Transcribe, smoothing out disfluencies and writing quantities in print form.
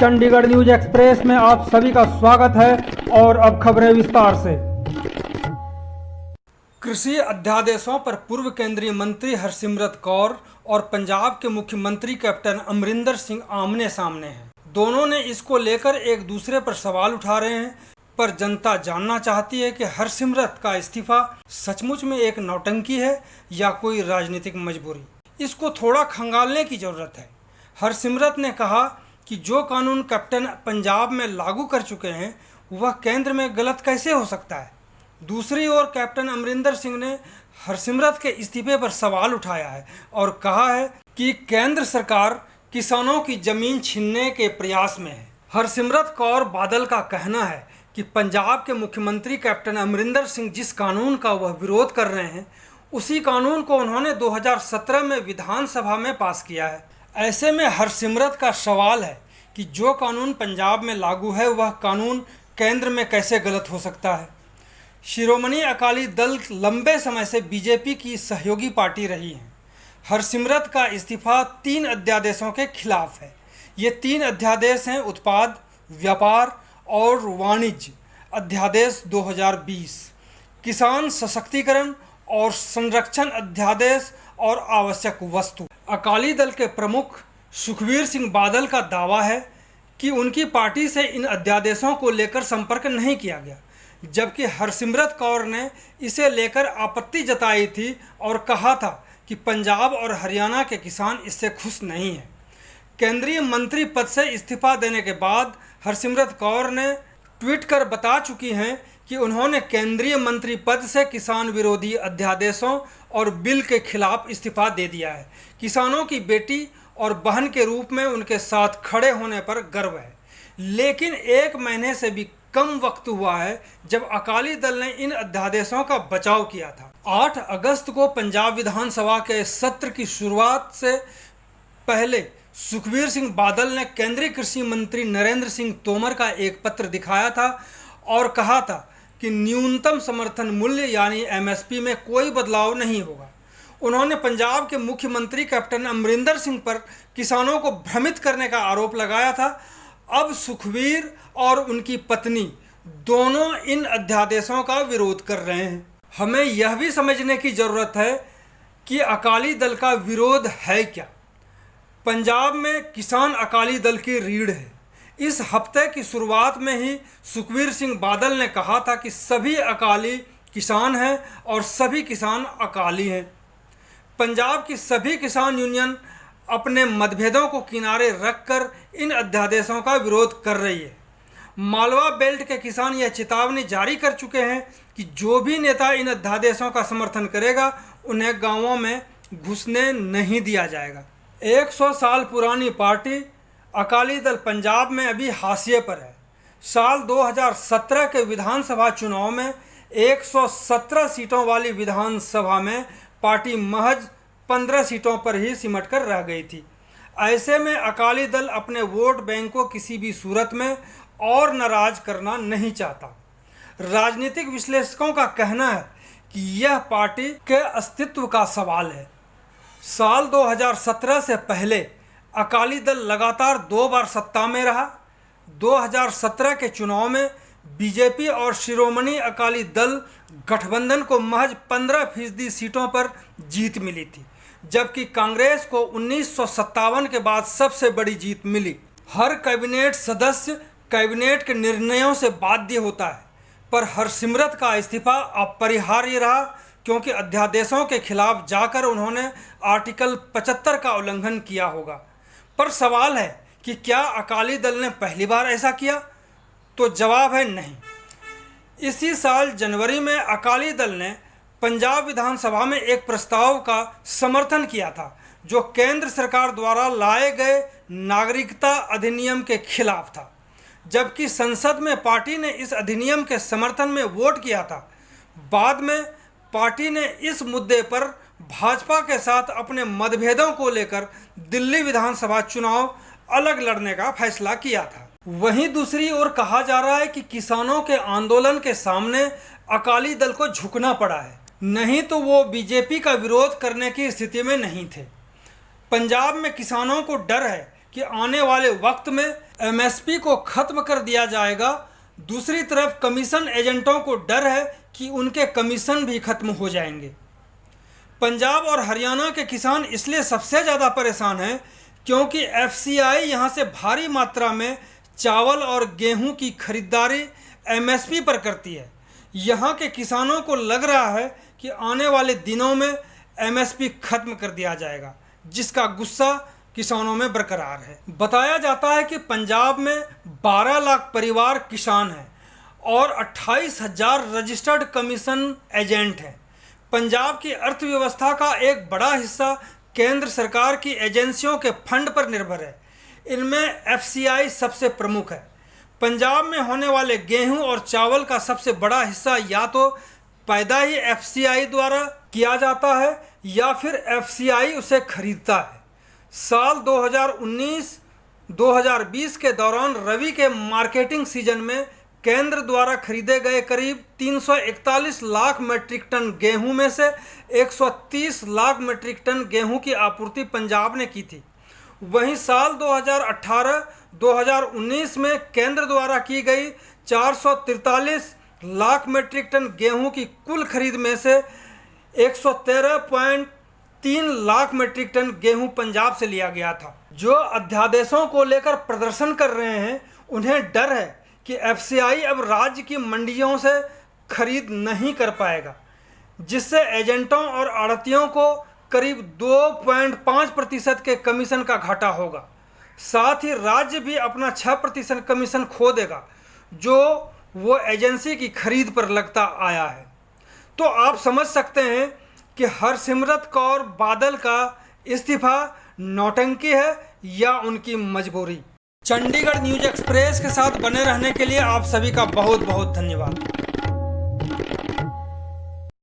Chandigarh news express में आप सभी का स्वागत है और अब खबरें विस्तार से। कृषि अध्यादेशों पर पूर्व केंद्रीय मंत्री हरसिमरत कौर और पंजाब के मुख्यमंत्री कैप्टन अमरिंदर सिंह आमने सामने हैं। दोनों ने इसको लेकर एक दूसरे पर सवाल उठा रहे हैं, पर जनता जानना चाहती है कि हरसिमरत का इस्तीफा सचमुच में एक नौटंकी है या कोई राजनीतिक मजबूरी। इसको थोड़ा खंगालने की जरूरत है। हरसिमरत ने कहा कि जो कानून कैप्टन पंजाब में लागू कर चुके हैं वह केंद्र में गलत कैसे हो सकता है। दूसरी ओर कैप्टन अमरिंदर सिंह ने हरसिमरत के इस्तीफे पर सवाल उठाया है और कहा है कि केंद्र सरकार किसानों की जमीन छीनने के प्रयास में है। हरसिमरत कौर बादल का कहना है कि पंजाब के मुख्यमंत्री कैप्टन अमरिंदर सिंह जिस कानून का वह विरोध कर रहे हैं उसी कानून को उन्होंने 2017 में विधानसभा में पास किया है। ऐसे में हरसिमरत का सवाल है कि जो कानून पंजाब में लागू है वह कानून केंद्र में कैसे गलत हो सकता है। शिरोमणि अकाली दल लंबे समय से बीजेपी की सहयोगी पार्टी रही है। हरसिमरत का इस्तीफा 3 अध्यादेशों के खिलाफ है। ये 3 अध्यादेश हैं उत्पाद, व्यापार और वाणिज्य अध्यादेश 2020, किसान सशक्तिकरण और संरक्षण अध्यादेश और आवश्यक वस्तु। अकाली दल के प्रमुख सुखबीर सिंह बादल का दावा है कि उनकी पार्टी से इन अध्यादेशों को लेकर संपर्क नहीं किया गया, जबकि हरसिमरत कौर ने इसे लेकर आपत्ति जताई थी और कहा था कि पंजाब और हरियाणा के किसान इससे खुश नहीं हैं। केंद्रीय मंत्री पद से इस्तीफा देने के बाद हरसिमरत कौर ने ट्वीट कर बता चुकी हैं कि उन्होंने केंद्रीय मंत्री पद से किसान विरोधी अध्यादेशों और बिल के खिलाफ इस्तीफा दे दिया है। किसानों की बेटी और बहन के रूप में उनके साथ खड़े होने पर गर्व है। लेकिन 1 महीने से भी कम वक्त हुआ है जब अकाली दल ने इन अध्यादेशों का बचाव किया था। 8 अगस्त को पंजाब विधानसभा के सत्र की शुरुआत से पहले सुखबीर सिंह बादल ने केंद्रीय कृषि मंत्री नरेंद्र सिंह तोमर का एक पत्र दिखाया था और कहा था कि न्यूनतम समर्थन मूल्य यानी MSP में कोई बदलाव नहीं होगा। उन्होंने पंजाब के मुख्यमंत्री कैप्टन अमरिंदर सिंह पर किसानों को भ्रमित करने का आरोप लगाया था। अब सुखबीर और उनकी पत्नी दोनों इन अध्यादेशों का विरोध कर रहे हैं। हमें यह भी समझने की ज़रूरत है कि अकाली दल का विरोध है क्या। पंजाब में किसान अकाली दल की रीढ़ है। इस हफ्ते की शुरुआत में ही सुखबीर सिंह बादल ने कहा था कि सभी अकाली किसान हैं और सभी किसान अकाली हैं। पंजाब की सभी किसान यूनियन अपने मतभेदों को किनारे रखकर इन अध्यादेशों का विरोध कर रही है। मालवा बेल्ट के किसान यह चेतावनी जारी कर चुके हैं कि जो भी नेता इन अध्यादेशों का समर्थन करेगा उन्हें गांवों में घुसने नहीं दिया जाएगा। 100 साल पुरानी पार्टी अकाली दल पंजाब में अभी हाशिए पर है। साल 2017 के विधानसभा चुनाव में 117 सीटों वाली विधानसभा में पार्टी महज 15 सीटों पर ही सिमट कर रह गई थी। ऐसे में अकाली दल अपने वोट बैंक को किसी भी सूरत में और नाराज करना नहीं चाहता। राजनीतिक विश्लेषकों का कहना है कि यह पार्टी के अस्तित्व का सवाल है। साल 2017 से पहले अकाली दल लगातार 2 बार सत्ता में रहा। 2017 के चुनाव में बीजेपी और शिरोमणि अकाली दल गठबंधन को महज 15% सीटों पर जीत मिली थी, जबकि कांग्रेस को 1957 के बाद सबसे बड़ी जीत मिली। हर कैबिनेट सदस्य कैबिनेट के निर्णयों से बाध्य होता है, पर हरसिमरत का इस्तीफा अपरिहार्य रहा क्योंकि अध्यादेशों के खिलाफ जाकर उन्होंने आर्टिकल 75 का उल्लंघन किया होगा। पर सवाल है कि क्या अकाली दल ने पहली बार ऐसा किया? तो जवाब है नहीं। इसी साल जनवरी में अकाली दल ने पंजाब विधानसभा में एक प्रस्ताव का समर्थन किया था जो केंद्र सरकार द्वारा लाए गए नागरिकता अधिनियम के खिलाफ था, जबकि संसद में पार्टी ने इस अधिनियम के समर्थन में वोट किया था। बाद में पार्टी ने इस मुद्दे पर भाजपा के साथ अपने मतभेदों को लेकर दिल्ली विधानसभा चुनाव अलग लड़ने का फैसला किया था। वहीं दूसरी ओर कहा जा रहा है कि किसानों के आंदोलन के सामने अकाली दल को झुकना पड़ा है, नहीं तो वो बीजेपी का विरोध करने की स्थिति में नहीं थे। पंजाब में किसानों को डर है कि आने वाले वक्त में एमएसपी को खत्म कर दिया जाएगा। दूसरी तरफ कमीशन एजेंटों को डर है कि उनके कमीशन भी खत्म हो जाएंगे। पंजाब और हरियाणा के किसान इसलिए सबसे ज़्यादा परेशान हैं क्योंकि एफसीआई यहां से भारी मात्रा में चावल और गेहूं की खरीदारी एमएसपी पर करती है। यहां के किसानों को लग रहा है कि आने वाले दिनों में एमएसपी खत्म कर दिया जाएगा, जिसका गुस्सा किसानों में बरकरार है। बताया जाता है कि पंजाब में 12 लाख परिवार किसान हैं और 28,000 रजिस्टर्ड कमीशन एजेंट हैं। पंजाब की अर्थव्यवस्था का एक बड़ा हिस्सा केंद्र सरकार की एजेंसियों के फंड पर निर्भर है। इनमें एफसीआई सबसे प्रमुख है। पंजाब में होने वाले गेहूं और चावल का सबसे बड़ा हिस्सा या तो पैदा ही एफसीआई द्वारा किया जाता है या फिर एफसीआई उसे खरीदता है। साल 2019-2020 के दौरान रबी के मार्केटिंग सीजन में केंद्र द्वारा खरीदे गए करीब 341 लाख मीट्रिक टन गेहूं में से 130 लाख मीट्रिक टन गेहूं की आपूर्ति पंजाब ने की थी। वहीं साल 2018-2019 में केंद्र द्वारा की गई 443 लाख मीट्रिक टन गेहूं की कुल खरीद में से 113.3 लाख मीट्रिक टन गेहूं पंजाब से लिया गया था। जो अध्यादेशों को लेकर प्रदर्शन कर रहे हैं, उन्हें डर है कि एफसीआई अब राज्य की मंडियों से खरीद नहीं कर पाएगा, जिससे एजेंटों और आढ़तियों को करीब 2.5% के कमीशन का घाटा होगा। साथ ही राज्य भी अपना 6% कमीशन खो देगा, जो वो एजेंसी की खरीद पर लगता आया है। तो आप समझ सकते हैं कि हरसिमरत कौर बादल का इस्तीफा नौटंकी है या उनकी मजबूरी। चंडीगढ़ न्यूज़ एक्सप्रेस के साथ बने रहने के लिए आप सभी का बहुत बहुत धन्यवाद।